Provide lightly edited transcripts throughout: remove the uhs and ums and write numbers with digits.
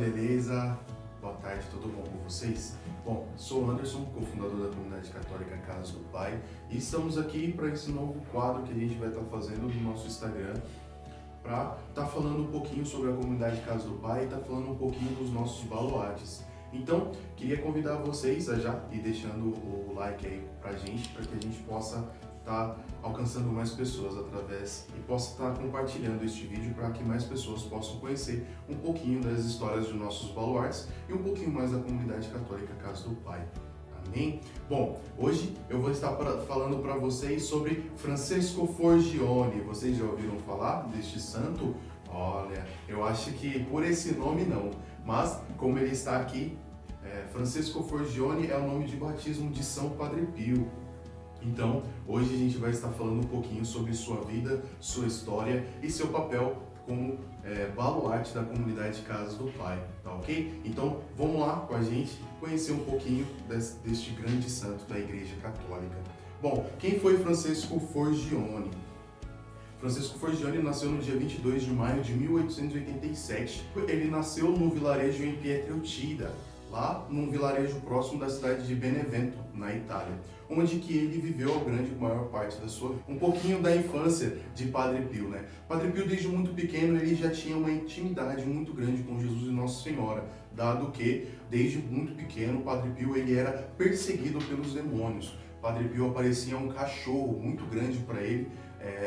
beleza? Boa tarde, tudo bom com vocês? Bom, sou o Anderson, cofundador da Comunidade Católica Casa do Pai, e estamos aqui para esse novo quadro que a gente vai estar fazendo no nosso Instagram, para estar falando um pouquinho sobre a Comunidade Casa do Pai e estar falando um pouquinho dos nossos baluartes. Então, queria convidar vocês a já ir deixando o like aí pra gente, para que a gente possa estar alcançando mais pessoas através e possa estar compartilhando este vídeo para que mais pessoas possam conhecer um pouquinho das histórias de nossos baluartes e um pouquinho mais da Comunidade Católica Casa do Pai. Amém? Bom, hoje eu vou estar falando para vocês sobre Francesco Forgione. Vocês já ouviram falar deste santo? Olha, eu acho que por esse nome não, mas como ele está aqui, Francesco Forgione é o nome de batismo de São Padre Pio. Então, hoje a gente vai estar falando um pouquinho sobre sua vida, sua história e seu papel como baluarte da Comunidade Casa do Pai, tá ok? Então, vamos lá com a gente conhecer um pouquinho deste grande santo da Igreja Católica. Bom, quem foi Francesco Forgione? Francesco Forgione nasceu no dia 22 de maio de 1887. Ele nasceu no vilarejo em Pietrelcina, lá num vilarejo próximo da cidade de Benevento, na Itália, onde que ele viveu a maior parte da sua vida. Um pouquinho da infância de Padre Pio, né? Padre Pio, desde muito pequeno, ele já tinha uma intimidade muito grande com Jesus e Nossa Senhora, dado que, desde muito pequeno, Padre Pio ele era perseguido pelos demônios. Padre Pio aparecia um cachorro muito grande para ele,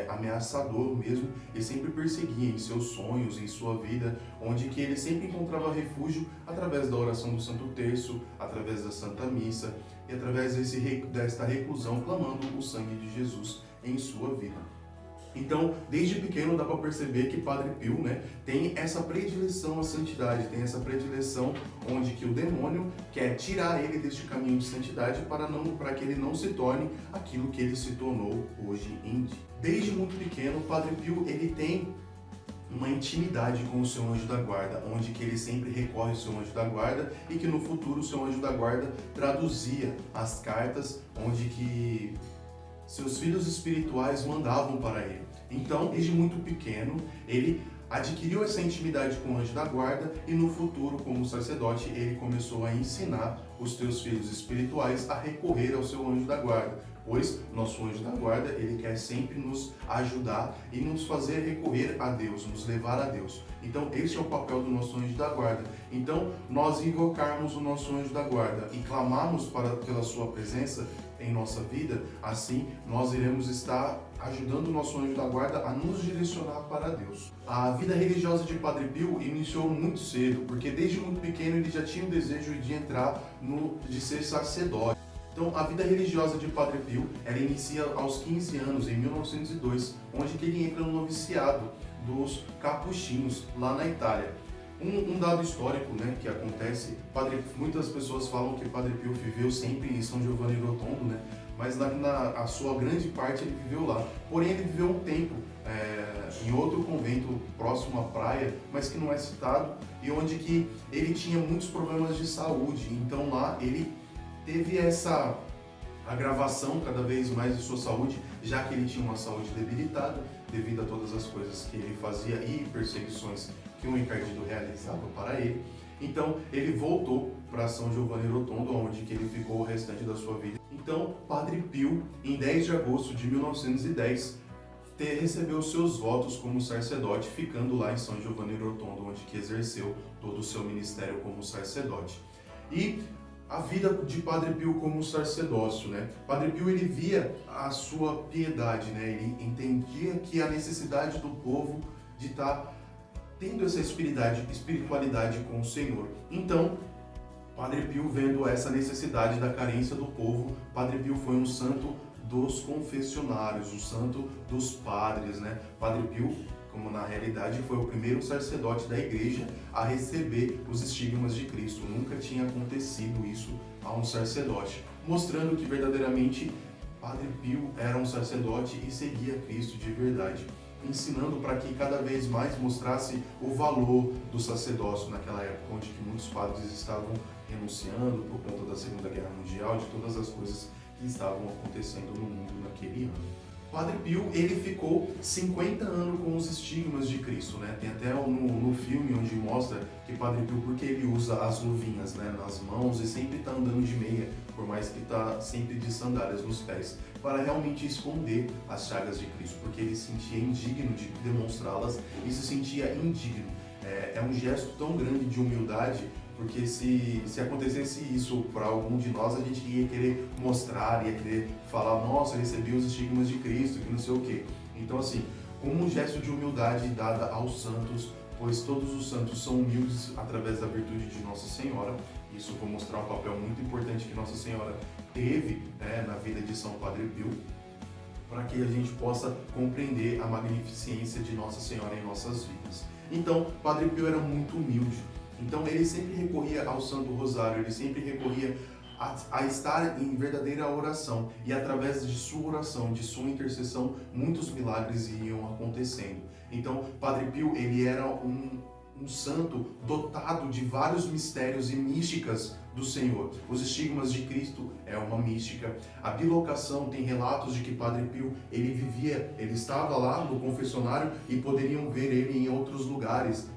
ameaçador mesmo, e sempre perseguia em seus sonhos, em sua vida, onde que ele sempre encontrava refúgio através da oração do Santo Terço, através da Santa Missa e através desta reclusão, clamando o sangue de Jesus em sua vida. Então, desde pequeno dá para perceber que Padre Pio, né, tem essa predileção à santidade, tem essa predileção onde que o demônio quer tirar ele deste caminho de santidade para que ele não se torne aquilo que ele se tornou hoje em dia. Desde muito pequeno, Padre Pio ele tem uma intimidade com o seu anjo da guarda, onde que ele sempre recorre ao seu anjo da guarda e que no futuro o seu anjo da guarda traduzia as cartas onde que seus filhos espirituais mandavam para ele. Então, desde muito pequeno, ele adquiriu essa intimidade com o anjo da guarda e no futuro, como sacerdote, ele começou a ensinar os seus filhos espirituais a recorrer ao seu anjo da guarda, pois nosso anjo da guarda, ele quer sempre nos ajudar e nos fazer recorrer a Deus, nos levar a Deus. Então, esse é o papel do nosso anjo da guarda. Então, nós invocarmos o nosso anjo da guarda e clamarmos pela sua presença em nossa vida, assim nós iremos estar ajudando o nosso anjo da guarda a nos direcionar para Deus. A vida religiosa de Padre Pio iniciou muito cedo, porque desde muito pequeno ele já tinha o desejo de de ser sacerdote. Então, a vida religiosa de Padre Pio, ela inicia aos 15 anos, em 1902, onde que ele entra no noviciado dos capuchinhos, lá na Itália. Um dado histórico, né, que acontece, muitas pessoas falam que Padre Pio viveu sempre em São Giovanni Rotondo, né, mas a sua grande parte ele viveu lá. Porém, ele viveu um tempo em outro convento próximo à praia, mas que não é citado, e onde que ele tinha muitos problemas de saúde. Então lá ele teve essa agravação cada vez mais de sua saúde, já que ele tinha uma saúde debilitada devido a todas as coisas que ele fazia e perseguições que um encardido realizava para ele. Então ele voltou para São Giovanni Rotondo, onde que ele ficou o restante da sua vida. Então Padre Pio, em 10 de agosto de 1910, recebeu seus votos como sacerdote, ficando lá em São Giovanni Rotondo, onde que exerceu todo o seu ministério como sacerdote. E a vida de Padre Pio como sacerdócio, né? Padre Pio ele via a sua piedade, né? Ele entendia que a necessidade do povo de estar tendo essa espiritualidade com o Senhor. Então, Padre Pio, vendo essa necessidade da carência do povo, Padre Pio foi um santo dos confessionários, um santo dos padres, né? Padre Pio, como na realidade foi o primeiro sacerdote da igreja a receber os estigmas de Cristo. Nunca tinha acontecido isso a um sacerdote, mostrando que verdadeiramente Padre Pio era um sacerdote e seguia Cristo de verdade, ensinando para que cada vez mais mostrasse o valor do sacerdócio naquela época, onde que muitos padres estavam renunciando por conta da Segunda Guerra Mundial, de todas as coisas que estavam acontecendo no mundo naquele ano. Padre Pio, ele ficou 50 anos com os estigmas de Cristo, né? Tem até no filme onde mostra que Padre Pio, porque ele usa as luvinhas, né, nas mãos e sempre está andando de meia, por mais que está sempre de sandálias nos pés, para realmente esconder as chagas de Cristo, porque ele se sentia indigno de demonstrá-las e se sentia indigno. É um gesto tão grande de humildade, porque se acontecesse isso para algum de nós, a gente ia querer mostrar, ia querer falar, nossa, eu recebi os estigmas de Cristo, que não sei o quê. Então, assim, como um gesto de humildade dada aos santos, pois todos os santos são humildes através da virtude de Nossa Senhora. Isso vou mostrar um papel muito importante que Nossa Senhora teve, né, na vida de São Padre Pio, para que a gente possa compreender a magnificência de Nossa Senhora em nossas vidas. Então, Padre Pio era muito humilde. Então, ele sempre recorria ao Santo Rosário, ele sempre recorria a estar em verdadeira oração. E através de sua oração, de sua intercessão, muitos milagres iam acontecendo. Então, Padre Pio, ele era um santo dotado de vários mistérios e místicas do Senhor. Os estigmas de Cristo é uma mística. A bilocação, tem relatos de que Padre Pio, ele estava lá no confessionário e poderiam ver ele em outros lugares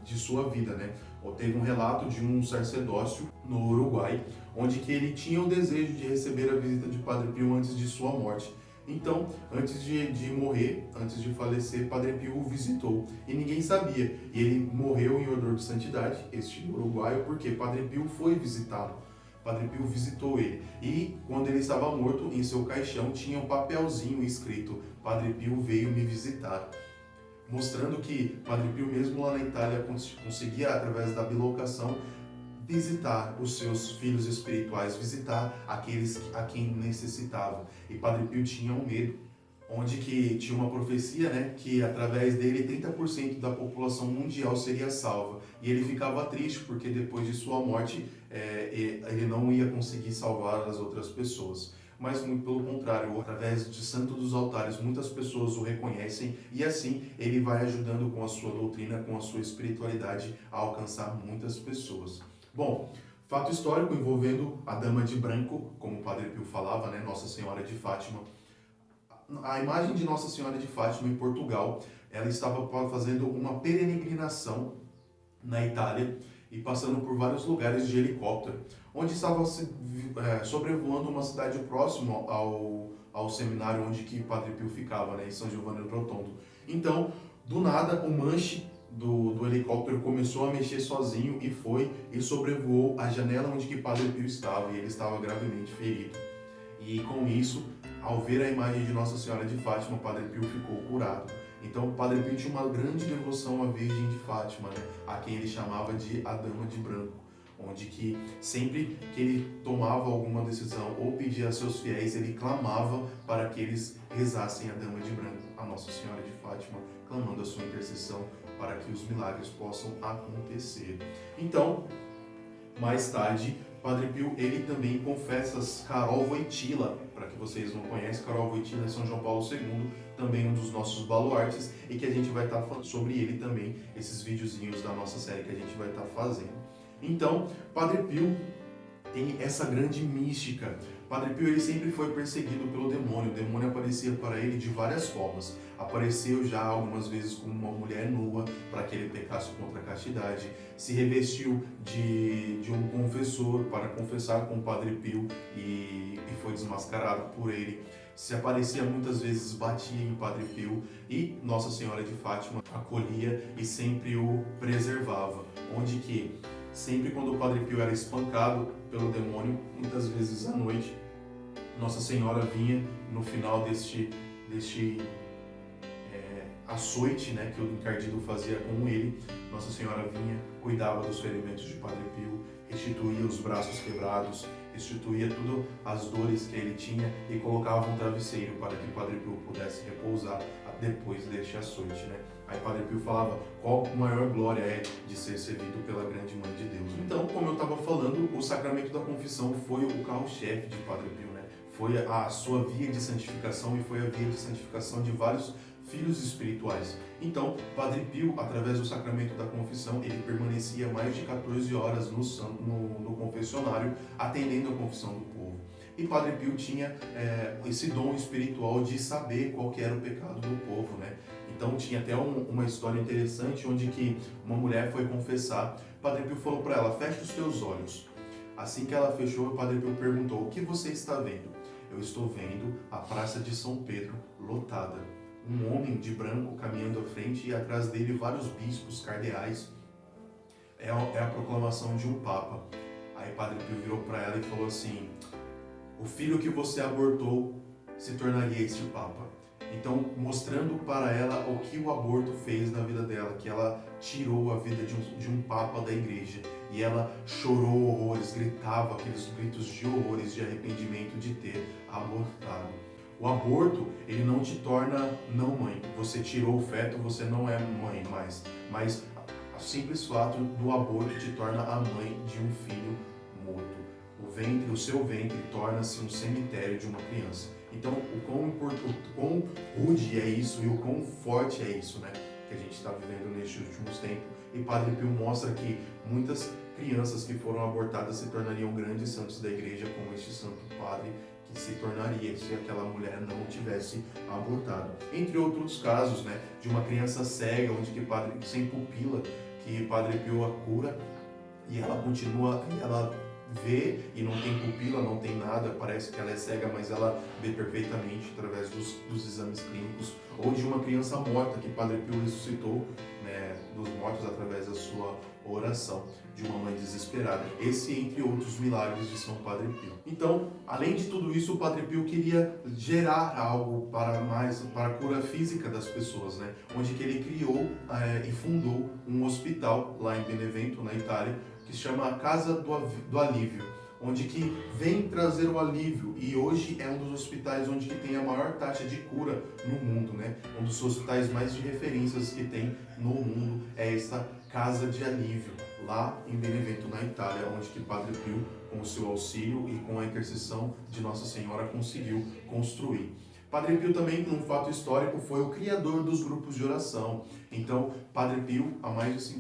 de sua vida, né? Teve um relato de um sacerdócio no Uruguai, onde que ele tinha o desejo de receber a visita de Padre Pio antes de sua morte. Então, antes de morrer, antes de falecer, Padre Pio o visitou e ninguém sabia. E ele morreu em odor de santidade, este uruguaio, porque Padre Pio foi visitá-lo. Padre Pio visitou ele e, quando ele estava morto, em seu caixão tinha um papelzinho escrito: Padre Pio veio me visitar. Mostrando que Padre Pio, mesmo lá na Itália, conseguia, através da bilocação, visitar os seus filhos espirituais, visitar aqueles a quem necessitava. E Padre Pio tinha um medo, onde que tinha uma profecia, né, que através dele 30% da população mundial seria salva. E ele ficava triste porque depois de sua morte ele não ia conseguir salvar as outras pessoas. Mas muito pelo contrário, através de Santo dos Altares, muitas pessoas o reconhecem e assim ele vai ajudando com a sua doutrina, com a sua espiritualidade a alcançar muitas pessoas. Bom, fato histórico envolvendo a Dama de Branco, como o Padre Pio falava, né, Nossa Senhora de Fátima. A imagem de Nossa Senhora de Fátima em Portugal, ela estava fazendo uma peregrinação na Itália e passando por vários lugares de helicóptero, onde estava sobrevoando uma cidade próxima ao seminário onde que Padre Pio ficava, né, em São Giovanni do Rotondo. Então, do nada, o manche do helicóptero começou a mexer sozinho e sobrevoou a janela onde que Padre Pio estava, e ele estava gravemente ferido. E com isso, ao ver a imagem de Nossa Senhora de Fátima, Padre Pio ficou curado. Então, Padre Pio tinha uma grande devoção à Virgem de Fátima, né, a quem ele chamava de a Dama de Branco, onde que sempre que ele tomava alguma decisão ou pedia a seus fiéis, ele clamava para que eles rezassem a Dama de Branco, a Nossa Senhora de Fátima, clamando a sua intercessão para que os milagres possam acontecer. Então, mais tarde, Padre Pio, ele também confessa Karol Wojtyła. Para que vocês não conhecem, Karol Wojtyła é São João Paulo II, também um dos nossos baluartes, e que a gente vai estar falando sobre ele também, esses videozinhos da nossa série que a gente vai estar fazendo. Então, Padre Pio tem essa grande mística. Padre Pio, ele sempre foi perseguido pelo demônio. O demônio aparecia para ele de várias formas. Apareceu já algumas vezes como uma mulher nua para que ele pecasse contra a castidade. Se revestiu de um confessor para confessar com o Padre Pio e foi desmascarado por ele. Se aparecia muitas vezes, batia em Padre Pio e Nossa Senhora de Fátima acolhia e sempre o preservava. Onde que sempre quando o Padre Pio era espancado pelo demônio, muitas vezes à noite, Nossa Senhora vinha no final deste açoite, né, que o encardido fazia com ele. Nossa Senhora vinha, cuidava dos ferimentos de Padre Pio, restituía os braços quebrados, restituía todas as dores que ele tinha e colocava um travesseiro para que Padre Pio pudesse repousar depois deste açoite, né? Aí Padre Pio falava qual a maior glória é de ser servido pela grande Mãe de Deus. Então, como eu estava falando, o sacramento da confissão foi o carro-chefe de Padre Pio, né? Foi a sua via de santificação e foi a via de santificação de vários filhos espirituais. Então, Padre Pio, através do sacramento da confissão, ele permanecia mais de 14 horas no confessionário, atendendo a confissão do povo. E Padre Pio tinha esse dom espiritual de saber qual que era o pecado do povo, né? Então tinha até uma história interessante onde que uma mulher foi confessar. Padre Pio falou para ela: feche os teus olhos. Assim que ela fechou, o Padre Pio perguntou: o que você está vendo? Eu estou vendo a Praça de São Pedro lotada. Um homem de branco caminhando à frente e atrás dele vários bispos, cardeais. É a proclamação de um papa. Aí Padre Pio virou para ela e falou assim: o filho que você abortou se tornaria este papa. Então, mostrando para ela o que o aborto fez na vida dela, que ela tirou a vida de um papa da igreja. E ela chorou horrores, gritava aqueles gritos de horrores, de arrependimento de ter abortado. O aborto, ele não te torna não mãe. Você tirou o feto, você não é mãe mais. Mas o simples fato do aborto te torna a mãe de um filho morto. O seu ventre torna-se um cemitério de uma criança. Então, o quão rude é isso e o quão forte é isso, né? Que a gente está vivendo nestes últimos tempos. E Padre Pio mostra que muitas crianças que foram abortadas se tornariam grandes santos da igreja, como este santo padre que se tornaria se aquela mulher não tivesse abortado. Entre outros casos, né? De uma criança cega, onde que sem pupila, que Padre Pio a cura e ela continua, ela vê e não tem pupila, não tem nada, parece que ela é cega, mas ela vê perfeitamente através dos exames clínicos. Ou de uma criança morta que Padre Pio ressuscitou, né, dos mortos através da sua oração, de uma mãe desesperada. Esse entre outros milagres de São Padre Pio. Então, além de tudo isso, o Padre Pio queria gerar algo para a cura física das pessoas, né? Onde que ele criou e fundou um hospital lá em Benevento, na Itália, que se chama a Casa do Alívio, onde que vem trazer o alívio, e hoje é um dos hospitais onde que tem a maior taxa de cura no mundo, né? Um dos hospitais mais de referências que tem no mundo é essa Casa de Alívio, lá em Benevento, na Itália, onde que Padre Pio, com o seu auxílio e com a intercessão de Nossa Senhora, conseguiu construir. Padre Pio também, num fato histórico, foi o criador dos grupos de oração. Então, Padre Pio, há mais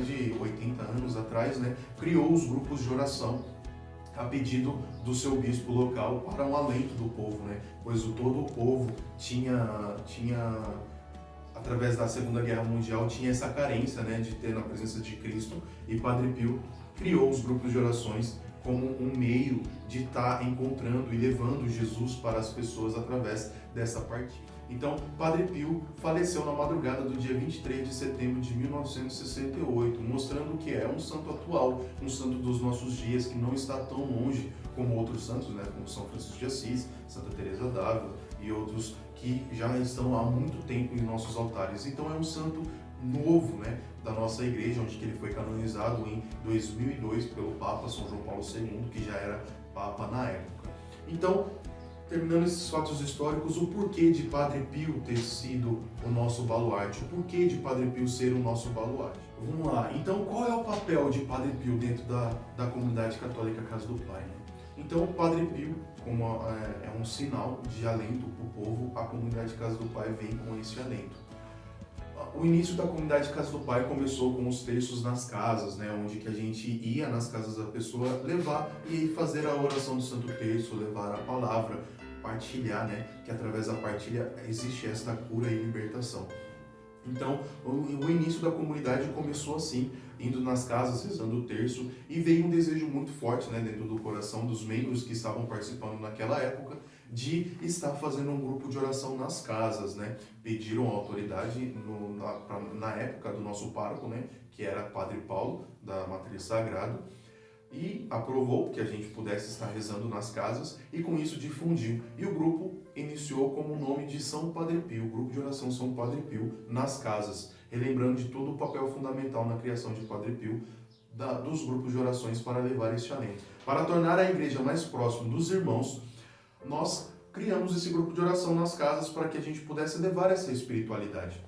de 80 anos atrás, né, criou os grupos de oração a pedido do seu bispo local para um alento do povo, né? Pois todo o povo tinha através da Segunda Guerra Mundial, tinha essa carência, né, de ter na presença de Cristo, e Padre Pio criou os grupos de orações como um meio de estar encontrando e levando Jesus para as pessoas através dessa partida. Então, Padre Pio faleceu na madrugada do dia 23 de setembro de 1968, mostrando que é um santo atual, um santo dos nossos dias, que não está tão longe como outros santos, né, como São Francisco de Assis, Santa Teresa d'Ávila e outros que já estão há muito tempo em nossos altares. Então é um santo novo, né, da nossa igreja, onde que ele foi canonizado em 2002 pelo Papa São João Paulo II, que já era Papa na época. Então, terminando esses fatos históricos, o porquê de Padre Pio ter sido o nosso baluarte, o porquê de Padre Pio ser o nosso baluarte. Vamos lá, então qual é o papel de Padre Pio dentro da comunidade católica Casa do Pai, né? Então, o Padre Pio, como é um sinal de alento para o povo, a comunidade Casa do Pai vem com esse alento. O início da comunidade Casa do Pai começou com os terços nas casas, né, onde que a gente ia nas casas da pessoa levar e fazer a oração do Santo Terço, levar a palavra, partilhar, né, que através da partilha existe esta cura e libertação. Então, o início da comunidade começou assim, indo nas casas, rezando o terço, e veio um desejo muito forte, né, dentro do coração dos membros que estavam participando naquela época, de estar fazendo um grupo de oração nas casas, né? Pediram a autoridade na época do nosso pároco, né, que era Padre Paulo, da Matriz Sagrado, e aprovou que a gente pudesse estar rezando nas casas, e com isso difundiu. E o grupo iniciou como o nome de São Padre Pio, Grupo de Oração São Padre Pio, nas casas, relembrando de todo o papel fundamental na criação de Padre Pio, dos grupos de orações para levar este alento. Para tornar a igreja mais próxima dos irmãos, nós criamos esse grupo de oração nas casas para que a gente pudesse levar essa espiritualidade.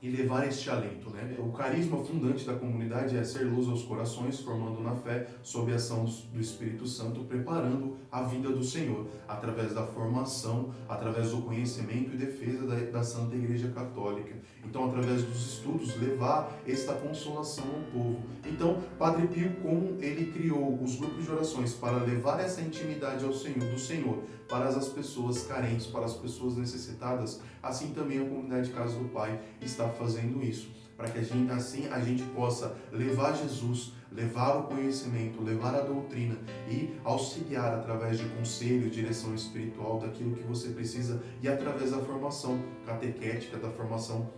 e levar este alento, né? O carisma fundante da comunidade é ser luz aos corações, formando na fé, sob a ação do Espírito Santo, preparando a vinda do Senhor, através da formação, através do conhecimento e defesa da Santa Igreja Católica. Então, através dos estudos, levar esta consolação ao povo. Então, Padre Pio, como ele criou os grupos de orações para levar essa intimidade ao Senhor, do Senhor, para as pessoas carentes, para as pessoas necessitadas, assim também a comunidade Casa do Pai está fazendo isso, para que assim a gente possa levar Jesus, levar o conhecimento, levar a doutrina e auxiliar através de conselho, direção espiritual daquilo que você precisa e através da formação catequética, da formação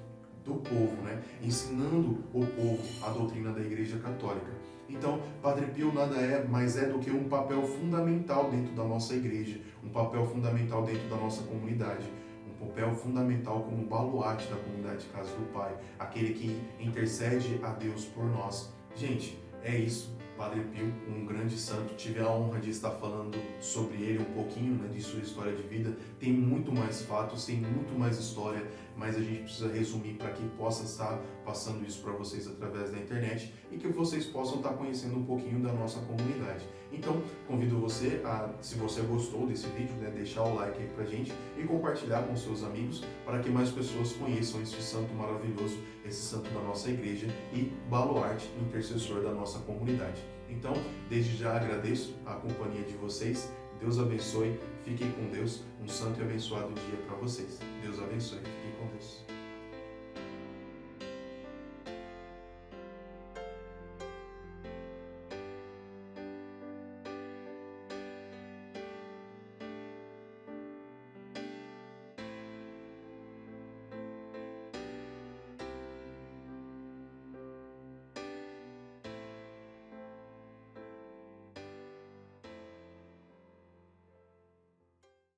do povo, né? Ensinando o povo a doutrina da Igreja Católica. Então, Padre Pio nada mais é do que um papel fundamental dentro da nossa igreja, um papel fundamental dentro da nossa comunidade, um papel fundamental como baluarte da comunidade Casa do Pai, aquele que intercede a Deus por nós. Gente, é isso. Padre Pio, um grande santo, tive a honra de estar falando sobre ele um pouquinho, né, de sua história de vida. Tem muito mais fatos, tem muito mais história, mas a gente precisa resumir para que possa estar passando isso para vocês através da internet e que vocês possam estar conhecendo um pouquinho da nossa comunidade. Então, convido você a, se você gostou desse vídeo, né, deixar o like aí pra gente e compartilhar com seus amigos para que mais pessoas conheçam este santo maravilhoso, esse santo da nossa igreja e baluarte intercessor da nossa comunidade. Então, desde já agradeço a companhia de vocês. Deus abençoe, fiquem com Deus, um santo e abençoado dia para vocês. Deus abençoe, fiquem com Deus.